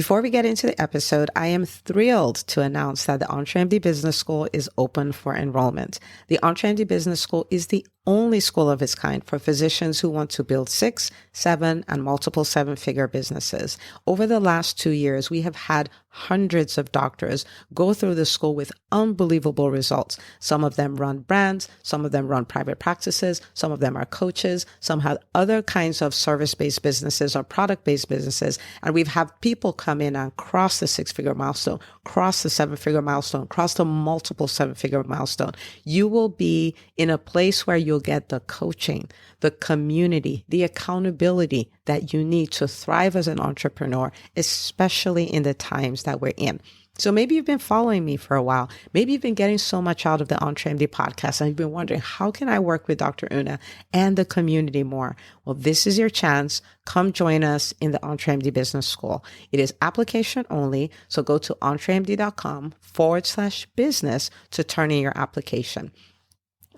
Before we get into the episode, I am thrilled to announce that the EntreMD Business School is open for enrollment. The EntreMD Business School is the only school of its kind for physicians who want to build 6, 7, and multiple 7-figure businesses. Over the last 2 years, we have had hundreds of doctors go through the school with unbelievable results. Some of them run brands, some of them run private practices, some of them are coaches, some have other kinds of service-based businesses or product-based businesses. And we've had people come in and cross the 6-figure milestone, cross the 7-figure milestone, cross the multiple 7-figure milestone. You will be in a place where you'll get the coaching, the community, the accountability that you need to thrive as an entrepreneur, especially in the times that we're in. So maybe you've been following me for a while. Maybe you've been getting so much out of the EntreMD podcast and you've been wondering, how can I work with Dr. Una and the community more? Well, this is your chance. Come join us in the EntreMD Business School. It is application only. So go to entremd.com/business to turn in your application.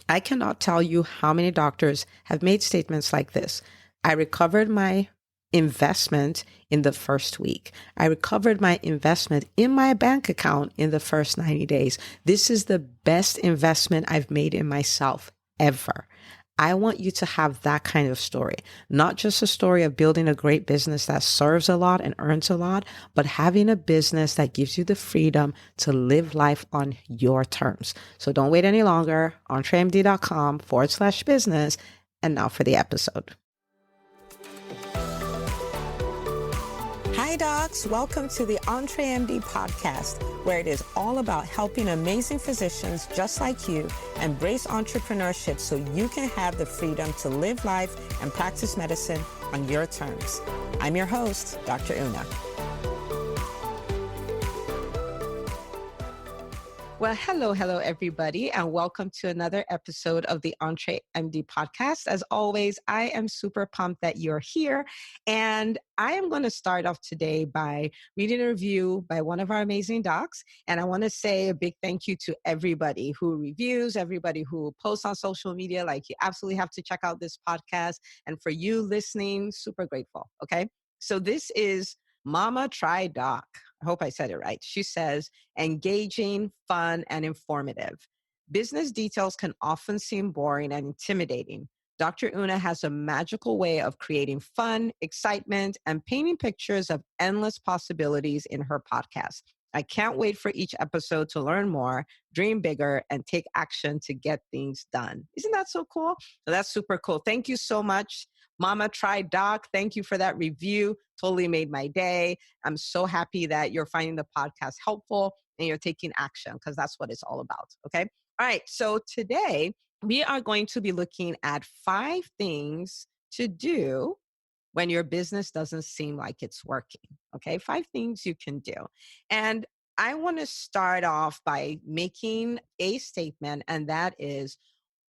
I cannot tell you how many doctors have made statements like this. I recovered my investment in the first week. I recovered my investment in my bank account in the first 90 days. This is the best investment I've made in myself ever. I want you to have that kind of story, not just a story of building a great business that serves a lot and earns a lot, but having a business that gives you the freedom to live life on your terms. So don't wait any longer. entremd.com/business. And now for the episode. Hi, docs. Welcome to the EntreMD podcast, where it is all about helping amazing physicians just like you embrace entrepreneurship so you can have the freedom to live life and practice medicine on your terms. I'm your host, Dr. Una. Well, hello, everybody, and welcome to another episode of the EntreMD podcast. As always, I am super pumped that you're here, and I am going to start off today by reading a review by one of our amazing docs, and I want to say a big thank you to everybody who reviews, everybody who posts on social media. Like, you absolutely have to check out this podcast, and for you listening, super grateful, okay? So this is MamaTriDOc. I hope I said it right. She says, engaging, fun, and informative. Business details can often seem boring and intimidating. Dr. Una has a magical way of creating fun, excitement, and painting pictures of endless possibilities in her podcast. I can't wait for each episode to learn more, dream bigger, and take action to get things done. Isn't that so cool? So that's super cool. Thank you so much, MamaTriDOc. Thank you for that review. Totally made my day. I'm so happy that you're finding the podcast helpful and you're taking action, because that's what it's all about. Okay. All right. So today we are going to be looking at 5 things to do when your business doesn't seem like it's working. Okay. 5 things you can do. And I want to start off by making a statement, and that is,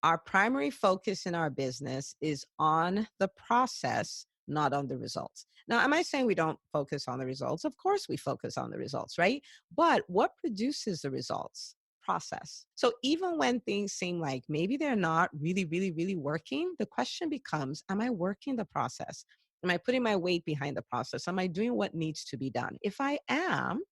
our primary focus in our business is on the process, not on the results. Now, am I saying we don't focus on the results? Of course we focus on the results, right? But what produces the results? Process. So even when things seem like maybe they're not really working, the question becomes, am I working the process? Am I putting my weight behind the process? Am I doing what needs to be done? If I am,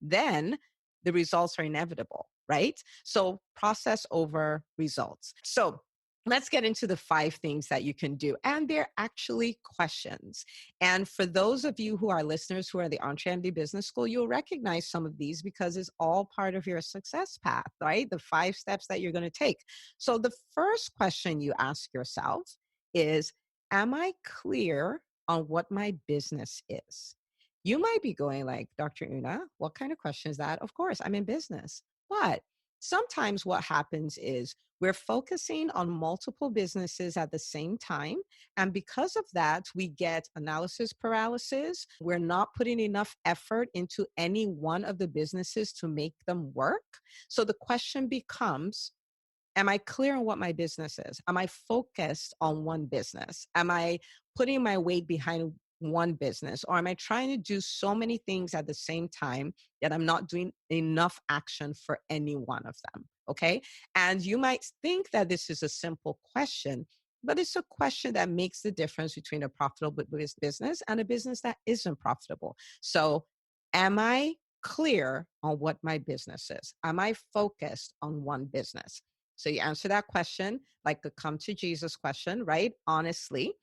then the results are inevitable, right? So process over results. So let's get into the 5 things that you can do. And they're actually questions. And for those of you who are listeners who are the EntreMD Business School, you'll recognize some of these because it's all part of your success path, right? The 5 steps that you're going to take. So the first question you ask yourself is, am I clear on what my business is? You might be going like, Dr. Una, what kind of question is that? Of course, I'm in business. But sometimes what happens is we're focusing on multiple businesses at the same time. And because of that, we get analysis paralysis. We're not putting enough effort into any one of the businesses to make them work. So the question becomes, am I clear on what my business is? Am I focused on one business? Am I putting my weight behind one business? Or am I trying to do so many things at the same time that I'm not doing enough action for any one of them? Okay. And you might think that this is a simple question, but it's a question that makes the difference between a profitable business and a business that isn't profitable. So Am I clear on what my business is? Am I focused on one business? So you answer that question like the come to Jesus question, right? Honestly.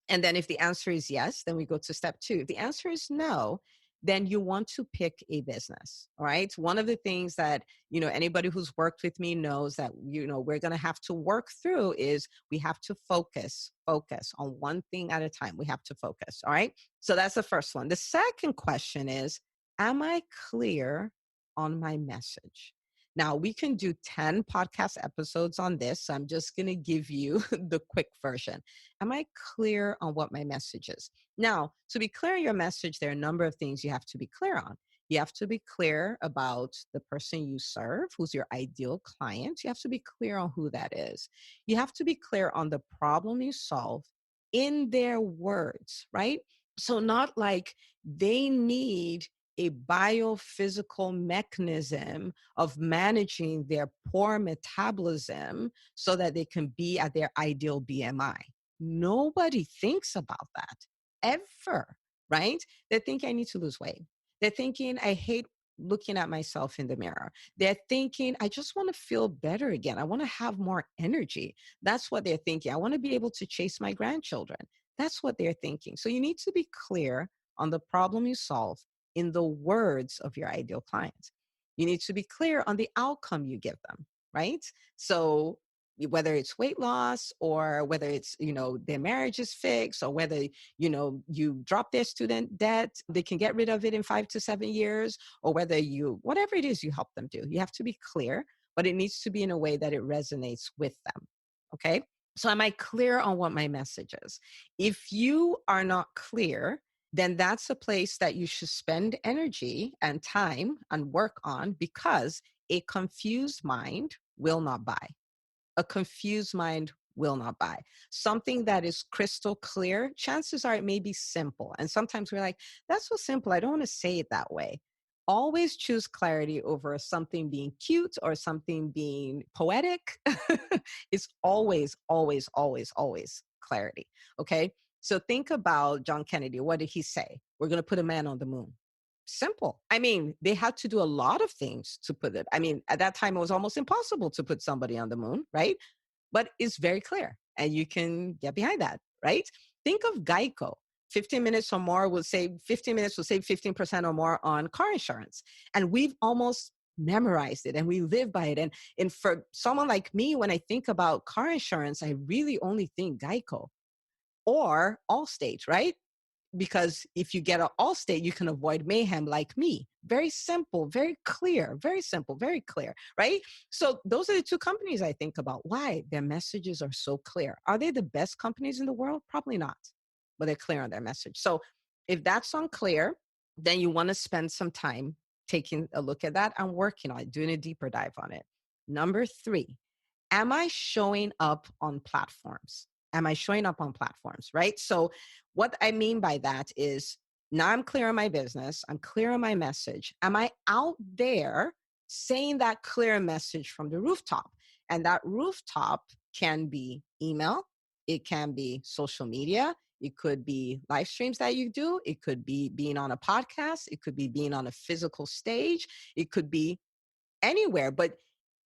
And then if the answer is yes, then we go to step two. If the answer is no, then you want to pick a business. All right. One of the things that, anybody who's worked with me knows that, we're going to have to work through is we have to focus on one thing at a time. We have to focus. All right. So that's the first one. The second question is, am I clear on my message? Now, we can do 10 podcast episodes on this. So I'm just going to give you the quick version. Am I clear on what my message is? Now, to be clear on your message, there are a number of things you have to be clear on. You have to be clear about the person you serve, who's your ideal client. You have to be clear on who that is. You have to be clear on the problem you solve in their words, right? So, not like they need a biophysical mechanism of managing their poor metabolism so that they can be at their ideal BMI. Nobody thinks about that ever, right? They think I need to lose weight. They're thinking I hate looking at myself in the mirror. They're thinking I just want to feel better again. I want to have more energy. That's what they're thinking. I want to be able to chase my grandchildren. That's what they're thinking. So you need to be clear on the problem you solve in the words of your ideal client. You need to be clear on the outcome you give them, right? So whether it's weight loss or whether it's, their marriage is fixed or whether, you drop their student debt, they can get rid of it in 5 to 7 years, or whether whatever it is you help them do, you have to be clear, but it needs to be in a way that it resonates with them. Okay. So am I clear on what my message is? If you are not clear, then that's a place that you should spend energy and time and work on, because a confused mind will not buy. A confused mind will not buy. Something that is crystal clear, chances are it may be simple. And sometimes we're like, that's so simple. I don't want to say it that way. Always choose clarity over something being cute or something being poetic. It's always, always, always, always clarity. Okay. So think about John Kennedy. What did he say? We're going to put a man on the moon. Simple. I mean, they had to do a lot of things to put it. I mean, at that time, it was almost impossible to put somebody on the moon, right? But it's very clear and you can get behind that, right? Think of Geico. 15 minutes or more will save 15 minutes will save 15% or more on car insurance. And we've almost memorized it and we live by it. And for someone like me, when I think about car insurance, I really only think Geico or Allstate, right? Because if you get an Allstate, you can avoid mayhem like me. Very simple, very clear, very simple, very clear, right? So those are the two companies I think about. Why? Their messages are so clear. Are they the best companies in the world? Probably not, but they're clear on their message. So if that's unclear, then you want to spend some time taking a look at that and working on it, doing a deeper dive on it. Number 3, am I showing up on platforms? Am I showing up on platforms, right? So what I mean by that is now I'm clear on my business. I'm clear on my message. Am I out there saying that clear message from the rooftop? And that rooftop can be email. It can be social media. It could be live streams that you do. It could be being on a podcast. It could be being on a physical stage. It could be anywhere. But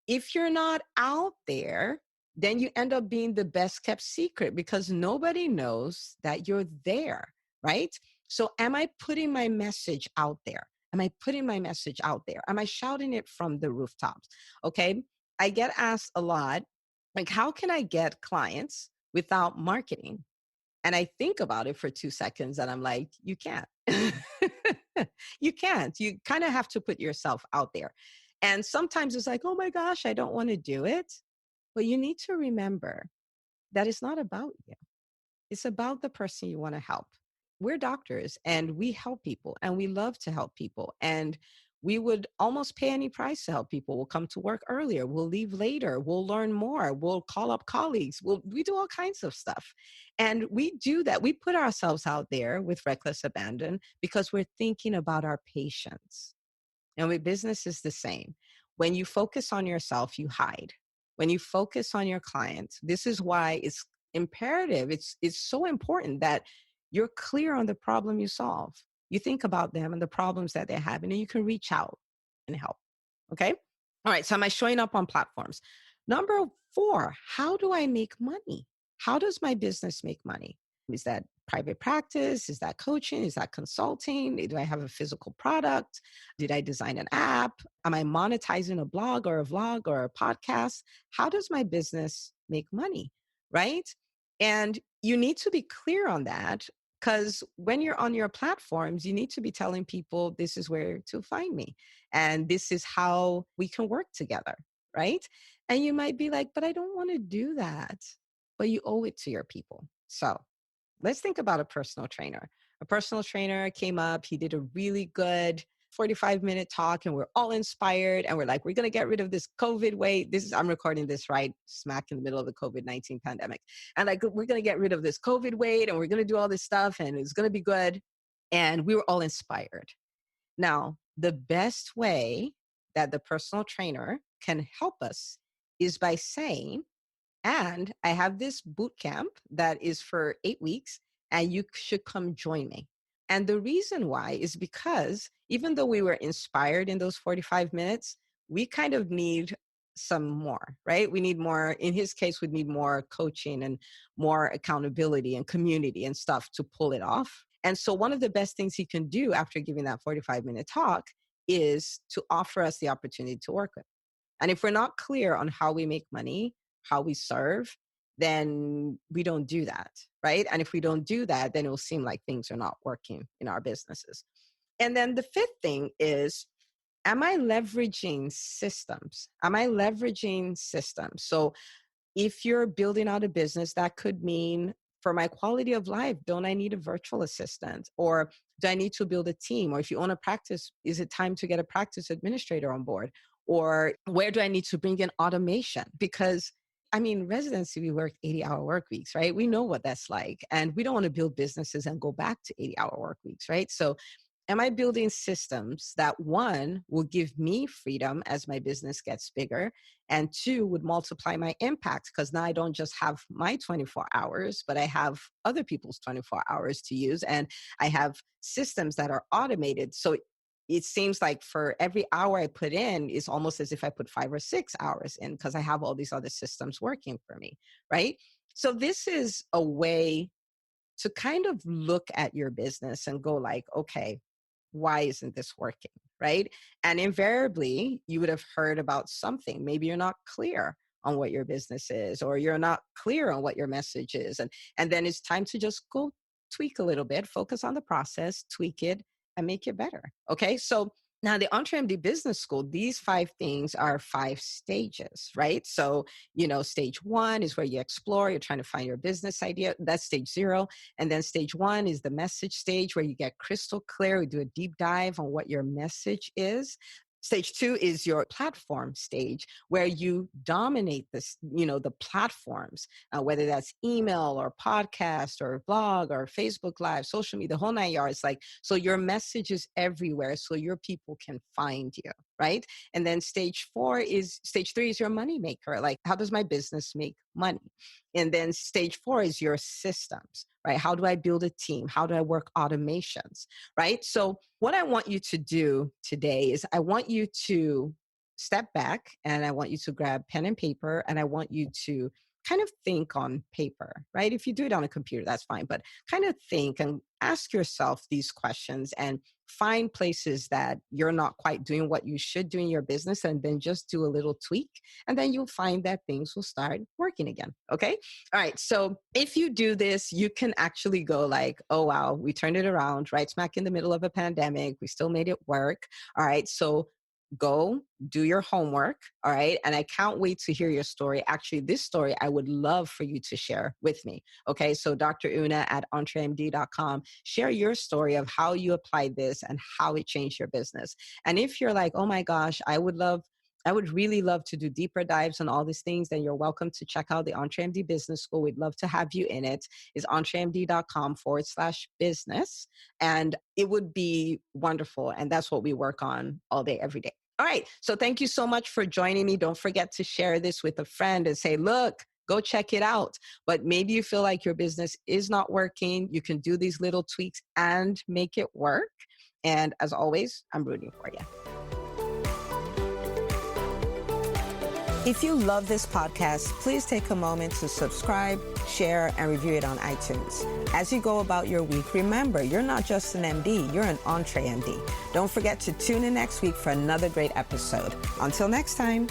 if you're not out there, then you end up being the best kept secret because nobody knows that you're there, right? So am I putting my message out there? Am I putting my message out there? Am I shouting it from the rooftops? Okay. I get asked a lot, like, how can I get clients without marketing? And I think about it for 2 seconds and I'm like, you can't. You can't. You kind of have to put yourself out there. And sometimes it's like, oh my gosh, I don't want to do it. But you need to remember that it's not about you. It's about the person you want to help. We're doctors and we help people and we love to help people. And we would almost pay any price to help people. We'll come to work earlier. We'll leave later. We'll learn more. We'll call up colleagues. We do all kinds of stuff. And we do that. We put ourselves out there with reckless abandon because we're thinking about our patients. And with business is the same. When you focus on yourself, you hide. When you focus on your client, this is why it's imperative. It's so important that you're clear on the problem you solve. You think about them and the problems that they're having, and you can reach out and help. Okay. All right. So am I showing up on platforms? Number four, how do I make money? How does my business make money? Is that private practice? Is that coaching? Is that consulting? Do I have a physical product? Did I design an app? Am I monetizing a blog or a vlog or a podcast? How does my business make money? Right. And you need to be clear on that, because when you're on your platforms, you need to be telling people this is where to find me and this is how we can work together. Right. And you might be like, but I don't want to do that. But you owe it to your people. So let's think about a personal trainer. A personal trainer came up, he did a really good 45-minute talk, and we're all inspired. And we're like, we're going to get rid of this COVID weight. I'm recording this right smack in the middle of the COVID-19 pandemic. And like, we're going to get rid of this COVID weight and we're going to do all this stuff and it's going to be good. And we were all inspired. Now, the best way that the personal trainer can help us is by saying, and I have this boot camp that is for 8 weeks, and you should come join me. And the reason why is because even though we were inspired in those 45 minutes, we kind of need some more, right? We need more. In his case, we need more coaching and more accountability and community and stuff to pull it off. And so one of the best things he can do after giving that 45-minute talk is to offer us the opportunity to work with. And if we're not clear on how we make money, how we serve, then we don't do that, right? And if we don't do that, then it will seem like things are not working in our businesses. And then the fifth thing is, am I leveraging systems? Am I leveraging systems? So if you're building out a business, that could mean, for my quality of life, don't I need a virtual assistant? Or do I need to build a team? Or if you own a practice, is it time to get a practice administrator on board? Or where do I need to bring in automation? Because I mean, residency, we work 80-hour work weeks, right? We know what that's like. And we don't want to build businesses and go back to 80-hour work weeks, right? So am I building systems that, one, will give me freedom as my business gets bigger, and two, would multiply my impact? Because now I don't just have my 24 hours, but I have other people's 24 hours to use. And I have systems that are automated. So it seems like for every hour I put in, it's almost as if I put 5 or 6 hours in, because I have all these other systems working for me, right? So this is a way to kind of look at your business and go like, okay, why isn't this working, right? And invariably, you would have heard about something. Maybe you're not clear on what your business is, or you're not clear on what your message is. And then it's time to just go tweak a little bit, focus on the process, tweak it, and make it better. Okay. So now the EntreMD Business School, these 5 things are 5 stages, right? So, stage 1 is where you explore, you're trying to find your business idea. That's stage 0. And then stage 1 is the message stage, where you get crystal clear. We do a deep dive on what your message is. Stage 2 is your platform stage, where you dominate this, the platforms, whether that's email or podcast or blog or Facebook Live, social media, the whole 9 yards. So your message is everywhere, so your people can find you, right? And then stage 3 is your money maker. Like, how does my business make money? And then stage 4 is your systems, right? How do I build a team? How do I work automations, right? So what I want you to do today is, I want you to step back, and I want you to grab pen and paper, and I want you to kind of think on paper, right? If you do it on a computer, that's fine, but kind of think and ask yourself these questions, and find places that you're not quite doing what you should do in your business, and then just do a little tweak, and then you'll find that things will start working again. Okay. All right. So if you do this, you can actually go like, oh, wow, we turned it around right smack in the middle of a pandemic. We still made it work. All right. So go do your homework. All right. And I can't wait to hear your story. Actually, this story I would love for you to share with me. Okay. So Dr. Una at MamaTriDOc, share your story of how you applied this and how it changed your business. And if you're like, oh my gosh, I would really love to do deeper dives on all these things, then you're welcome to check out the EntreMD Business School. We'd love to have you in it. It's EntreMD.com/business. And it would be wonderful. And that's what we work on all day, every day. All right. So thank you so much for joining me. Don't forget to share this with a friend and say, look, go check it out. But maybe you feel like your business is not working. You can do these little tweaks and make it work. And as always, I'm rooting for you. If you love this podcast, please take a moment to subscribe, share, and review it on iTunes. As you go about your week, remember, you're not just an MD, you're an EntreMD. Don't forget to tune in next week for another great episode. Until next time.